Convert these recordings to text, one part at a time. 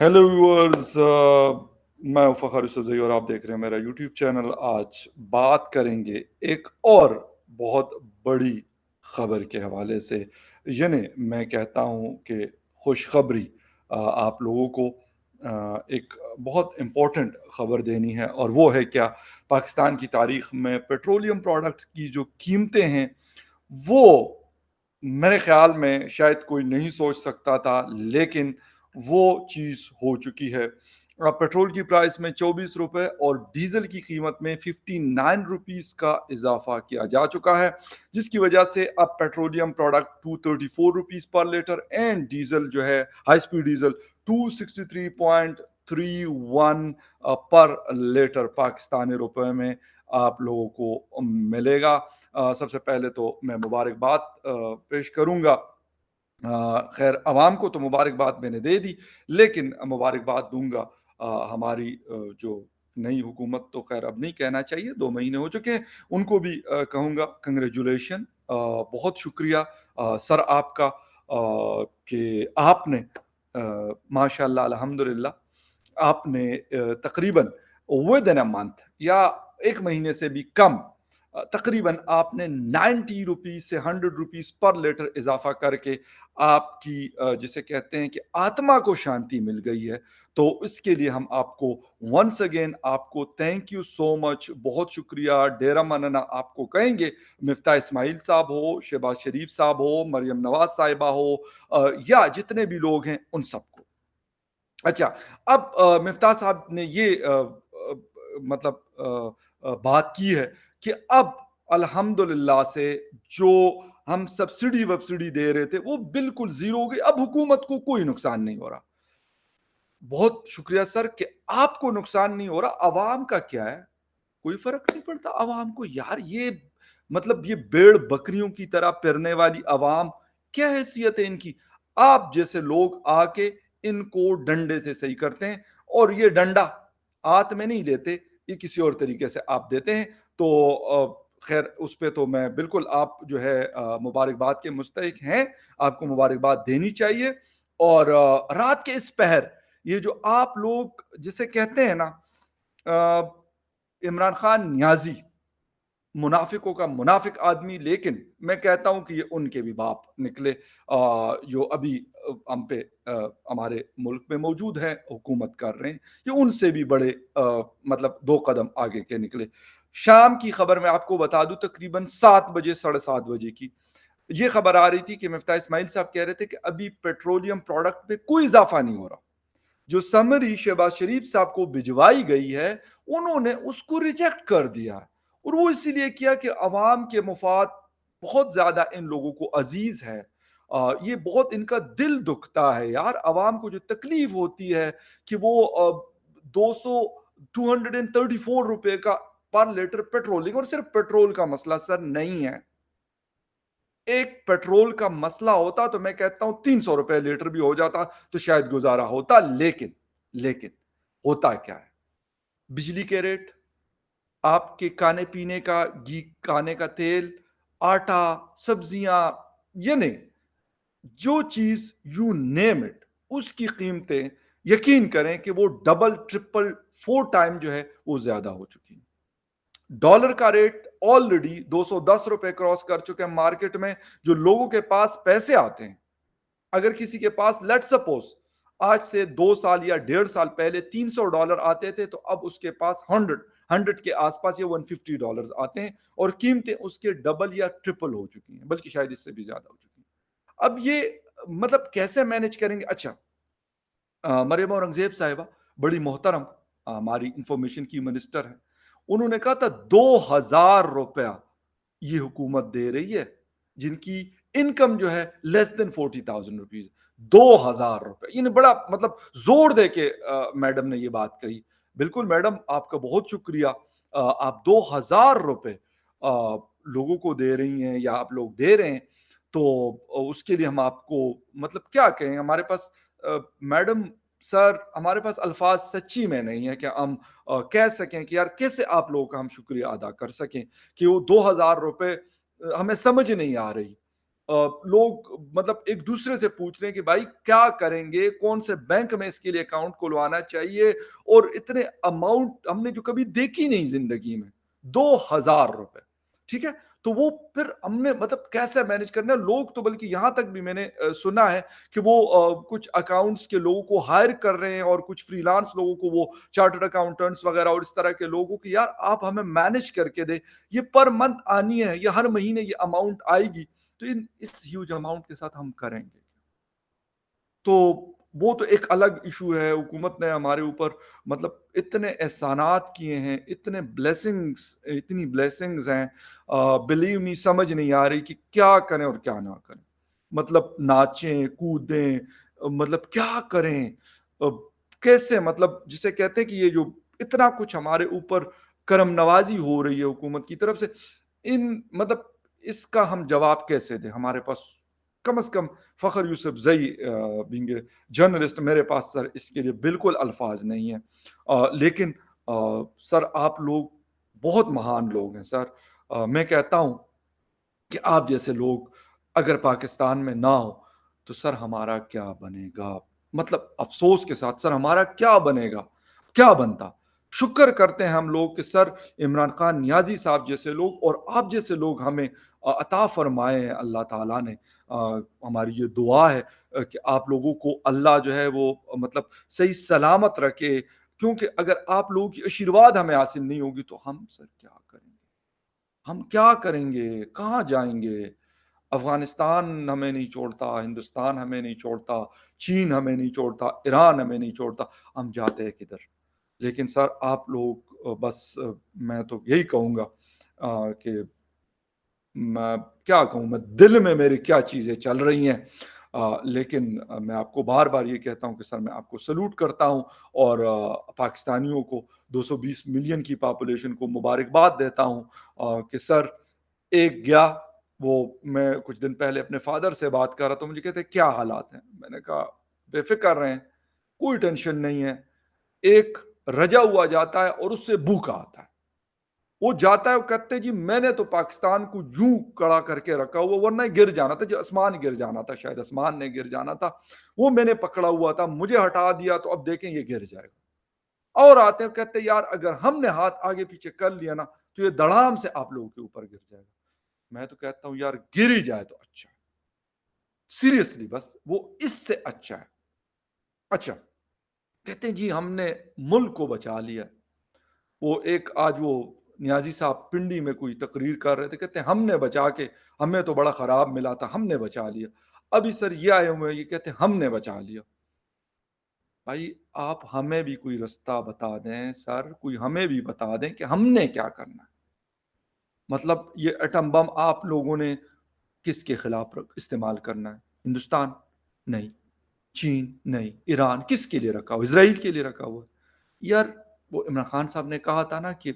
Hello viewers, मैं हूं फ़खर यूसुफ़ज़ई और आप देख रहे हैं मेरा यूट्यूब चैनल। आज बात करेंगे एक और बहुत बड़ी खबर के हवाले से, यानी मैं कहता हूं कि खुशखबरी आप लोगों को एक बहुत इम्पोर्टेंट खबर देनी है, और वो है क्या, पाकिस्तान की तारीख में पेट्रोलियम प्रोडक्ट्स की जो कीमतें हैं वो मेरे ख्याल में शायद कोई नहीं सोच सकता था, लेकिन वो चीज़ हो चुकी है। अब पेट्रोल की प्राइस में 24 रुपए और डीज़ल की कीमत में 59 रुपीस का इजाफा किया जा चुका है, जिसकी वजह से अब पेट्रोलियम प्रोडक्ट 234 रुपीस पर लीटर एंड डीज़ल जो है हाई स्पीड डीज़ल 263.31 पर लीटर पाकिस्तानी रुपए में आप लोगों को मिलेगा। सबसे पहले तो मैं मुबारकबाद पेश करूंगा। खैर, अवाम को तो मुबारकबाद मैंने दे दी, लेकिन मुबारकबाद दूंगा हमारी जो नई हुकूमत, तो खैर अब नहीं कहना चाहिए, 2 महीने हो चुके हैं, उनको भी कहूँगा कंग्रेचुलेशन, बहुत शुक्रिया सर आपका, कि आपने माशाल्लाह अल्हम्दुलिल्लाह आपने तकरीबन विद इन अ मंथ या 1 महीने से भी कम, तकरीबन आपने 90 रुपीस से 100 रुपीस पर लीटर इजाफा करके आपकी जिसे कहते हैं कि आत्मा को शांति मिल गई है। तो इसके लिए हम आपको वंस अगेन आपको थैंक यू सो मच, बहुत शुक्रिया, डेरा मनना आपको कहेंगे। मिफ्ता इस्माइल साहब हो, शहबाज शरीफ साहब हो, मरियम नवाज साहिबा हो, या जितने भी लोग हैं उन सबको। अच्छा, अब मिफ्ता साहब ने ये मतलब बात की है कि अब अल्हम्दुलिल्लाह से जो हम सब्सिडी वब्सिडी दे रहे थे वो बिल्कुल जीरो हो गई, अब हुकूमत को कोई नुकसान नहीं हो रहा। बहुत शुक्रिया सर कि आपको नुकसान नहीं हो रहा, अवाम का क्या है, कोई फर्क नहीं पड़ता अवाम को। यार ये मतलब ये भेड़ बकरियों की तरह फिरने वाली अवाम, क्या हैसियत है इनकी। आप जैसे लोग आके इनको डंडे से सही करते हैं, और ये डंडा हाथ में नहीं लेते, ये किसी और तरीके से आप देते हैं। तो खैर उस पे तो मैं बिल्कुल, आप जो है मुबारकबाद के मुस्तहिक हैं, आपको मुबारकबाद देनी चाहिए। और रात के इस पहर ये जो आप लोग जिसे कहते हैं ना, इमरान खान न्याजी, मुनाफिकों का मुनाफिक आदमी, लेकिन मैं कहता हूं कि ये उनके भी बाप निकले, जो अभी हम पे हमारे मुल्क में मौजूद हैं, हुकूमत कर रहे हैं, ये उनसे भी बड़े मतलब 2 कदम आगे के निकले। शाम की खबर मैं आपको बता दूं, तकरीबन 7 बजे 7:30 बजे की ये खबर आ रही थी कि मिफ्ता इस्माइल साहब कह रहे थे कि अभी पेट्रोलियम प्रोडक्ट पे कोई इजाफा नहीं हो रहा। जो समरी शहबाज शरीफ साहब को भिजवाई गई है, उन्होंने उसको रिजेक्ट कर दिया, और वो इसीलिए किया कि अवाम के मुफाद बहुत ज्यादा इन लोगों को अजीज है। ये बहुत इनका दिल दुखता है यार, अवाम को जो तकलीफ होती है कि वो 200 234 रुपए का पर लीटर पेट्रोलिंग, और सिर्फ पेट्रोल का मसला सर नहीं है, एक पेट्रोल का मसला होता तो मैं कहता हूं 300 रुपए लीटर भी हो जाता तो शायद गुजारा होता, लेकिन होता क्या है, बिजली के रेट, आपके खाने पीने का घी, खाने का तेल, आटा, सब्जियां, ये नहीं, जो चीज यू नेम इट, उसकी कीमतें यकीन करें कि वो डबल ट्रिपल 4 टाइम जो है वो ज्यादा हो चुकी है। डॉलर का रेट ऑलरेडी 210 रुपए क्रॉस कर चुके हैं मार्केट में। जो लोगों के पास पैसे आते हैं, अगर किसी के पास लेट सपोज आज से 2 साल या 1.5 साल पहले $300 आते थे, तो अब उसके पास 100 के आसपास या $150 आते हैं, और कीमतें उसके डबल या ट्रिपल हो चुकी हैं, बल्कि शायद इससे भी ज्यादा हो चुकी हैं। अब ये मतलब कैसे मैनेज करेंगे। अच्छा, मरियम औरंगजेब साहिबा बड़ी मोहतरम हमारी इंफॉर्मेशन की मिनिस्टर है, उन्होंने कहा था 2,000 रुपया ये हुकूमत दे रही है जिनकी इनकम जो है लेस देन 40,000 रुपीज, 2,000 रुपए, इन्हें बड़ा मतलब जोर दे के मैडम ने ये बात कही। बिल्कुल मैडम, आपका बहुत शुक्रिया, आप 2,000 रुपए लोगों को दे रही हैं या आप लोग दे रहे हैं, तो उसके लिए हम आपको मतलब क्या कहें, हमारे पास मैडम सर, हमारे पास अल्फाज सच्ची में नहीं है कि हम कह सकें कि यार कैसे आप लोगों का हम शुक्रिया अदा कर सकें, कि वो 2,000 रुपए हमें समझ नहीं आ रही। लोग मतलब एक दूसरे से पूछ रहे हैं कि भाई क्या करेंगे, कौन से बैंक में इसके लिए अकाउंट खुलवाना चाहिए, और इतने अमाउंट हमने जो कभी देखी नहीं जिंदगी में, 2,000 रुपए। ठीक है, तो वो फिर हमने मतलब कैसे मैनेज करना है। लोग तो बल्कि यहां तक भी मैंने सुना है कि वो कुछ अकाउंट्स के लोगों को हायर कर रहे हैं, और कुछ फ्रीलांस लोगों को, वो चार्टर्ड अकाउंटेंट्स वगैरह और इस तरह के लोगों की, यार आप हमें मैनेज करके दे, ये पर मंथ आनी है, ये हर महीने ये अमाउंट आएगी, तो इन इस ह्यूज अमाउंट के साथ हम करेंगे। तो वो तो एक अलग इशू है। हुकूमत ने हमारे ऊपर मतलब इतने एहसानात किए हैं, इतने ब्लेसिंग्स, इतनी ब्लेसिंग्स हैं, बिलीव मी समझ नहीं आ रही कि क्या करें और क्या ना करें। मतलब नाचें कूदें, मतलब क्या करें, अ, कैसे, मतलब जिसे कहते हैं कि ये जो इतना कुछ हमारे ऊपर करम नवाजी हो रही है हुकूमत की तरफ से, इन मतलब इसका हम जवाब कैसे दें। हमारे पास कम से कम फ़खर यूसुफ जई बीइंग ए जर्नलिस्ट, मेरे पास सर इसके लिए बिल्कुल अल्फाज नहीं है। लेकिन सर आप लोग बहुत महान लोग हैं सर। मैं कहता हूँ कि आप जैसे लोग अगर पाकिस्तान में ना हो तो सर हमारा क्या बनेगा। मतलब अफसोस के साथ सर हमारा क्या बनेगा, क्या बनता। शुक्र करते हैं हम लोग कि सर इमरान खान नियाजी साहब जैसे लोग और आप जैसे लोग हमें अता फरमाए हैं अल्लाह ताला ने। हमारी ये दुआ है कि आप लोगों को अल्लाह जो है वो मतलब सही सलामत रखे, क्योंकि अगर आप लोगों की आशीर्वाद हमें हासिल नहीं होगी तो हम सर क्या करेंगे, हम क्या करेंगे, कहाँ जाएंगे। अफगानिस्तान हमें नहीं छोड़ता, हिंदुस्तान हमें नहीं छोड़ता, चीन हमें नहीं छोड़ता, ईरान हमें नहीं छोड़ता, हम जाते हैं किधर। लेकिन सर आप लोग बस मैं तो यही कहूँगा कि मैं क्या कहूँ, मैं दिल में मेरी क्या चीज़ें चल रही हैं। लेकिन मैं आपको बार बार ये कहता हूँ कि सर मैं आपको सल्यूट करता हूँ, और पाकिस्तानियों को 220 मिलियन की पॉपुलेशन को मुबारकबाद देता हूँ कि सर एक गया। वो मैं कुछ दिन पहले अपने फादर से बात कर रहा, तो मुझे कहते क्या हालात हैं। मैंने कहा बेफिक्र रहें, कोई टेंशन नहीं है। एक रजा हुआ जाता है और उससे भूखा आता है। वो जाता है, वो कहते जी मैंने तो पाकिस्तान को यूं कड़ा करके रखा हुआ, वरना गिर जाना था, जो आसमान गिर जाना था, शायद आसमान ने गिर जाना था, वो मैंने पकड़ा हुआ था, मुझे हटा दिया तो अब देखें ये गिर जाएगा। और आते हैं कहते यार अगर हमने हाथ आगे पीछे कर लिया ना तो ये धड़ाम से आप लोगों के ऊपर गिर जाएगा। मैं तो कहता हूं यार गिर ही जाए तो अच्छा है, सीरियसली बस वो इससे अच्छा है। अच्छा, कहते हैं जी हमने मुल्क को बचा लिया। वो एक आज वो नियाजी साहब पिंडी में कोई तकरीर कर रहे थे, कहते हैं हमने बचा के, हमें तो बड़ा खराब मिला था, हमने बचा लिया। अभी सर ये आए हुए हैं, ये कहते हैं हमने बचा लिया। भाई आप हमें भी कोई रास्ता बता दें सर, कोई हमें भी बता दें कि हमने क्या करना है। मतलब ये एटम बम आप लोगों ने किसके खिलाफ इस्तेमाल करना है? हिंदुस्तान? नहीं। चीन? नहीं। ईरान? किसके लिए रखा हुआ? इसराइल के लिए रखा हुआ। यार वो इमरान खान साहब ने कहा था ना कि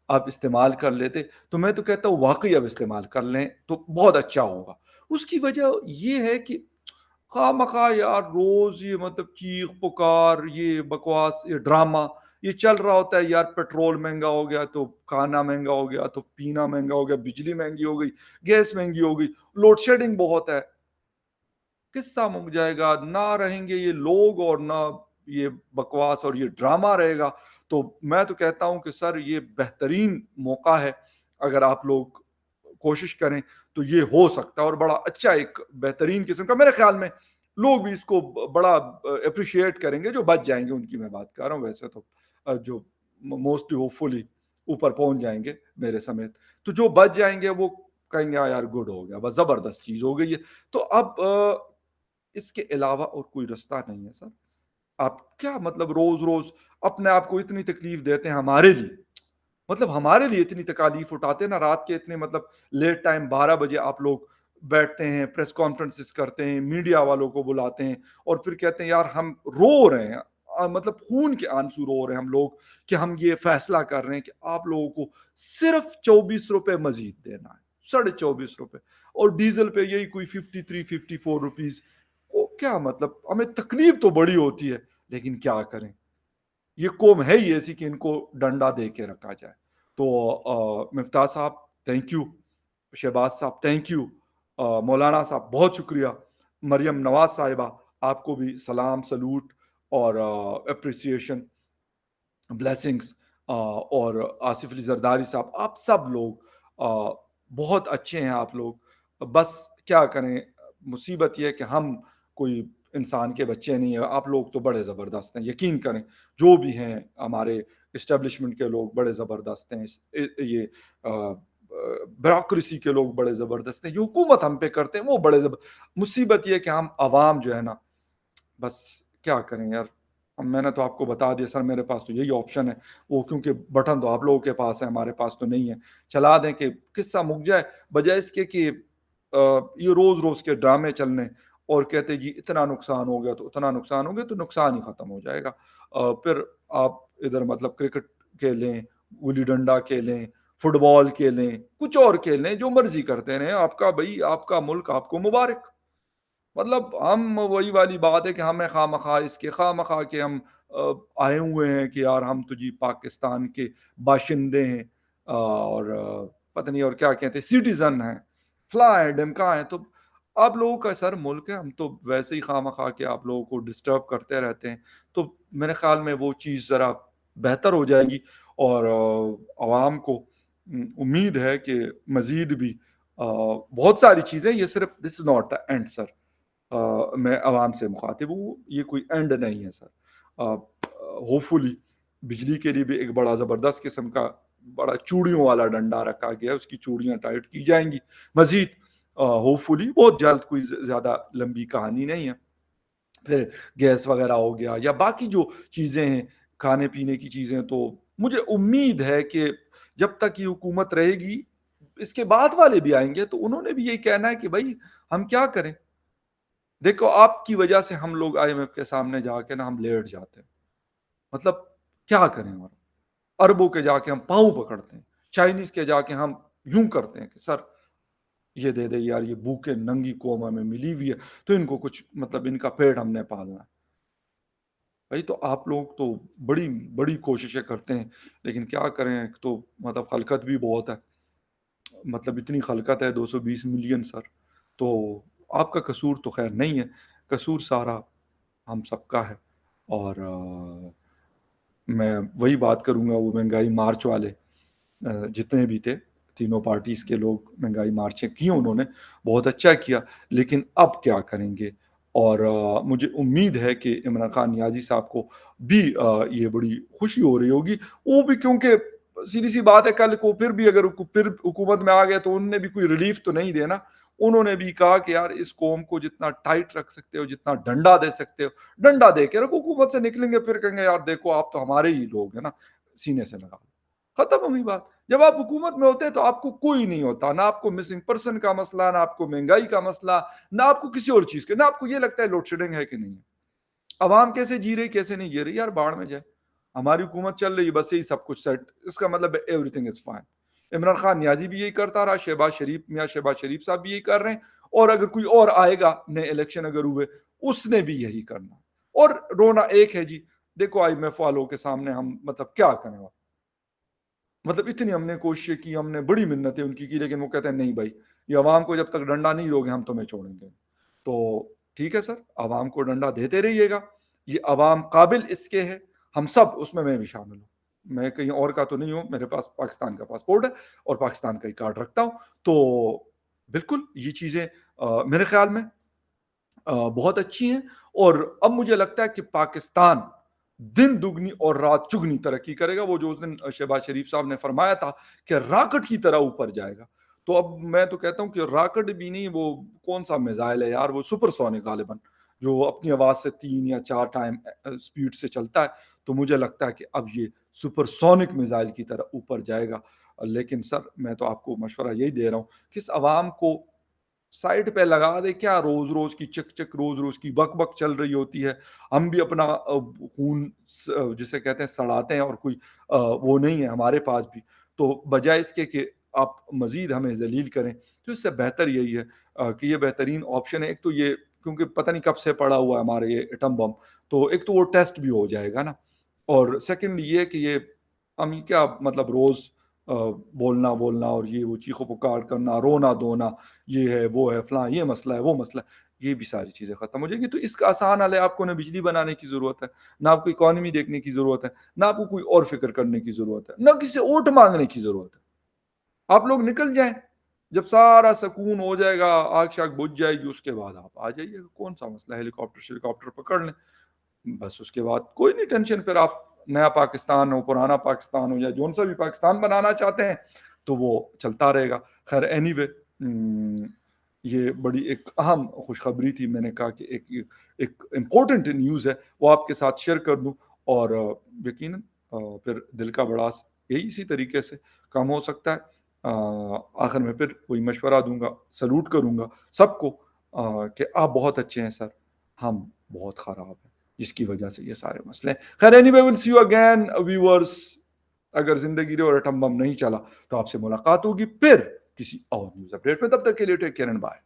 आप इस्तेमाल कर लेते, तो मैं तो कहता हूँ वाकई अब इस्तेमाल कर लें तो बहुत अच्छा होगा। उसकी वजह ये है कि खामखा यार रोज ये मतलब चीख पुकार, ये बकवास, ये ड्रामा ये चल रहा होता है। यार पेट्रोल महंगा हो गया तो खाना महंगा हो गया, तो पीना महंगा हो गया, बिजली महंगी हो गई, गैस महंगी हो गई, लोड शेडिंग बहुत है। किस्सा मुक जाएगा, ना रहेंगे ये लोग और ना ये बकवास और ये ड्रामा रहेगा। तो मैं तो कहता हूं कि सर ये बेहतरीन मौका है, अगर आप लोग कोशिश करें तो ये हो सकता है, और बड़ा अच्छा एक बेहतरीन किस्म का, मेरे ख्याल में लोग भी इसको बड़ा अप्रिशिएट करेंगे जो बच जाएंगे, उनकी मैं बात कर रहा हूँ। वैसे तो जो मोस्टली होपफुली ऊपर पहुंच जाएंगे मेरे समेत, तो जो बच जाएंगे वो कहेंगे "हाँ यार गुड हो गया, बस जबरदस्त चीज हो गई है"। तो अब इसके अलावा और कोई रास्ता नहीं है सर। आप क्या मतलब रोज रोज अपने आप को इतनी तकलीफ देते हैं हमारे लिए, मतलब हमारे लिए इतनी तकालीफ उठाते हैं ना, रात के इतने मतलब लेट टाइम 12 बजे आप लोग बैठते हैं, प्रेस कॉन्फ्रेंसिस करते हैं, मीडिया वालों को बुलाते हैं, और फिर कहते हैं यार हम रो रहे हैं, मतलब खून के आंसू रो रहे हैं हम लोग कि हम ये फैसला कर रहे हैं कि आप लोगों को सिर्फ 24 रुपए मजीद देना है, 24.5 रुपए, और डीजल पे यही कोई 53-54 रुपीज। वो क्या मतलब, हमें तकलीफ तो बड़ी होती है, लेकिन क्या करें, ये कौम है ही ऐसी कि इनको डंडा दे के रखा जाए। तो मिफ्ताह साहब थैंक यू, शहबाज साहब थैंक यू, मौलाना साहब बहुत शुक्रिया, मरियम नवाज़ साहिबा आपको भी सलाम, सैल्यूट और एप्रिसिएशन, ब्लेसिंग्स, और आसिफ अली जरदारी साहब, आप सब लोग बहुत अच्छे हैं आप लोग। बस क्या करें, मुसीबत ये है कि हम कोई इंसान के बच्चे नहीं है, आप लोग तो बड़े ज़बरदस्त हैं, यकीन करें, जो भी हैं हमारे इस्टेब्लिशमेंट के लोग बड़े ज़बरदस्त हैं, ये ब्यूरोक्रेसी के लोग बड़े ज़बरदस्त हैं, जो हुकूमत हम पे करते हैं वो बड़े मुसीबत ये है कि हम आवाम जो है ना, बस क्या करें यार। अब मैंने तो आपको बता दिया सर, मेरे पास तो यही ऑप्शन है, वो क्योंकि बटन तो आप लोगों के पास है, हमारे पास तो नहीं है, चला दें कि किस्सा मुक जाए, बजाय इसके कि ये रोज रोज के ड्रामे चलने और कहते जी इतना नुकसान हो गया तो उतना नुकसान हो गया, तो नुकसान ही खत्म हो जाएगा। फिर आप इधर मतलब क्रिकेट खेलें, गुल्ली डंडा खेलें, फुटबॉल खेलें, कुछ और खेलें, जो मर्जी करते रहें, आपका भाई आपका मुल्क आपको मुबारक। मतलब हम वही वाली बात है कि हमें खामखा इसके खामखा के हम आए हुए हैं कि यार हम तो जी पाकिस्तान के बाशिंदे हैं, और पता नहीं और क्या कहते हैं, सिटीजन हैं, फला है डिमका है। तो आप लोगों का सर मुल्क है, हम तो वैसे ही खामखा के आप लोगों को डिस्टर्ब करते रहते हैं। तो मेरे ख्याल में वो चीज़ ज़रा बेहतर हो जाएगी, और आवाम को उम्मीद है कि मज़ीद भी बहुत सारी चीज़ें, ये सिर्फ this is not the end sir. मैं आवाम से मुखातिब हूँ, ये कोई एंड नहीं है सर। होपफुली बिजली के लिए भी एक बड़ा ज़बरदस्त किस्म का बड़ा चूड़ियों वाला डंडा रखा गया है, उसकी चूड़ियाँ टाइट की जाएंगी मजीद, होपफुली बहुत जल्द, कोई ज़्यादा लंबी कहानी नहीं है। फिर गैस वगैरह हो गया या बाकी जो चीज़ें हैं, खाने पीने की चीज़ें, तो मुझे उम्मीद है कि जब तक ये हुकूमत रहेगी, इसके बाद वाले भी आएंगे तो उन्होंने भी यही कहना है कि भाई हम क्या करें। देखो आपकी वजह से हम लोग आईएमएफ के सामने जाके ना हम लेट जाते हैं, मतलब क्या करें, और अरबों के जाके हम पाँव पकड़ते हैं, चाइनीज के जाके हम यूं करते हैं कि सर ये दे दे यार, ये भूखे नंगी कौम हमें मिली हुई है, तो इनको कुछ मतलब इनका पेट हमने पालना है। भाई तो आप लोग तो बड़ी बड़ी कोशिशें करते हैं, लेकिन क्या करें, एक तो मतलब खलकत भी बहुत है, मतलब इतनी खलकत है 220 मिलियन सर। तो आपका कसूर तो खैर नहीं है, कसूर सारा हम सबका है। और मैं वही बात करूंगा, वो महंगाई मार्च वाले जितने भी थे, तीनों पार्टीज के लोग महंगाई मार्चें की उन्होंने, बहुत अच्छा किया, लेकिन अब क्या करेंगे। और मुझे उम्मीद है कि इमरान खान नियाजी साहब को भी ये बड़ी खुशी हो रही होगी, वो भी, क्योंकि सीधी सी बात है, कल को फिर भी अगर फिर हुकूमत में आ गए तो उनने भी कोई रिलीफ तो नहीं देना। उन्होंने भी कहा कि यार इस कौम को जितना टाइट रख सकते हो, जितना डंडा दे सकते हो, डंडा दे के रखो, हुकूमत से निकलेंगे फिर कहेंगे यार देखो आप तो हमारे ही लोग हैं ना, सीने से लगा, खत्म हुई बात। जब आप हुकूमत में होते हैं तो आपको कोई नहीं होता, ना आपको मिसिंग पर्सन का मसला, ना आपको महंगाई का मसला, ना आपको किसी और चीज का, ना आपको ये लगता है लोड शेडिंग है कि नहीं है, अवाम कैसे जी रही कैसे नहीं जी रही, यार बाढ़ में जाए, हमारी हुकूमत चल रही है, बस यही सब कुछ सेट, इसका मतलब everything is fine. Imran Khan Niazi भी यही करता रहा, शहबाज शरीफ, मियाँ शहबाज शरीफ साहब भी यही कर रहे हैं, और अगर कोई और आएगा नए इलेक्शन अगर हुए, उसने भी यही करना। और रोना एक है जी, देखो IMF वालों के सामने हम मतलब क्या करें, मतलब इतनी हमने कोशिशें की, हमने बड़ी मिन्नतें उनकी की, लेकिन वो कहते हैं नहीं भाई, ये अवाम को जब तक डंडा नहीं दोगे हम तुम्हें छोड़ेंगे। तो ठीक है सर, अवाम को डंडा देते रहिएगा, ये अवाम काबिल इसके है, हम सब उसमें, मैं भी शामिल हूँ, मैं कहीं और का तो नहीं हूँ, मेरे पास पाकिस्तान का पासपोर्ट है और पाकिस्तान का ही कार्ड रखता हूँ। तो बिल्कुल ये चीज़ें मेरे ख्याल में बहुत अच्छी हैं, और अब मुझे लगता है कि पाकिस्तान दिन दुगनी और रात चुगनी तरक्की करेगा। वो जो उस दिन शहबाज शरीफ साहब ने फरमाया था कि रॉकेट की तरह ऊपर जाएगा, तो अब मैं तो कहता हूँ कि रॉकेट भी नहीं, वो कौन सा मिसाइल है यार, वो सुपरसोनिक गालिबन, जो अपनी आवाज से 3 या 4 टाइम स्पीड से चलता है। तो मुझे लगता है कि अब ये सुपरसोनिक मिसाइल की तरह ऊपर जाएगा। लेकिन सर मैं तो आपको मशवरा यही दे रहा हूँ, किस आवाम को साइड पे लगा दे, क्या रोज रोज की चक चक, रोज रोज की बक बक चल रही होती है। हम भी अपना खून जिसे कहते हैं सड़ाते हैं, और कोई वो नहीं है हमारे पास भी। तो बजाय इसके कि आप मजीद हमें जलील करें, तो इससे बेहतर यही है कि ये बेहतरीन ऑप्शन है। एक तो ये, क्योंकि पता नहीं कब से पड़ा हुआ है हमारे ये एटम बम, तो एक तो वो टेस्ट भी हो जाएगा ना, और सेकेंडली ये कि ये हम क्या मतलब रोज बोलना बोलना और ये वो चीखो पुकार करना, रोना धोना, ये है वो है फलां, ये मसला है वो मसला है, ये भी सारी चीज़ें ख़त्म हो जाएंगी। तो इसका आसान हल है, आपको ना बिजली बनाने की ज़रूरत है, ना आपको इकॉनमी देखने की ज़रूरत है, ना आपको कोई और फ़िक्र करने की ज़रूरत है, ना किसी से वोट माँगने की ज़रूरत है। आप लोग निकल जाएँ, जब सारा सुकून हो जाएगा, आग-शाग बुझ जाएगी, उसके बाद आप आ जाइएगा, कौन-सा मसला है, हेलीकॉप्टर पकड़ लें। बस उसके बाद कोई नहीं टेंशन, फिर आप नया पाकिस्तान हो, पुराना पाकिस्तान हो या जौन-सा भी पाकिस्तान बनाना चाहते हैं, तो वो चलता रहेगा। ख़ैर एनीवे ये बड़ी एक अहम खुशखबरी थी, मैंने कहा कि एक एक इम्पोर्टेंट न्यूज़ है, वो आपके साथ शेयर कर दूँ और यकीनन फिर दिल का भड़ास यही इसी तरीके से कम हो सकता है। आखिर में फिर वही मशवरा दूँगा, सैल्यूट करूँगा सबको कि आप बहुत अच्छे हैं सर, हम बहुत ख़राब हैं, जिसकी वजह से ये सारे मसले हैं। खैर anyway will see you again viewers, अगर ज़िंदगी रे और एटम बम नहीं चला, तो आपसे मुलाकात होगी फिर किसी और न्यूज़ अपडेट में, तब तक के लिए टेक केयर एंड बाय।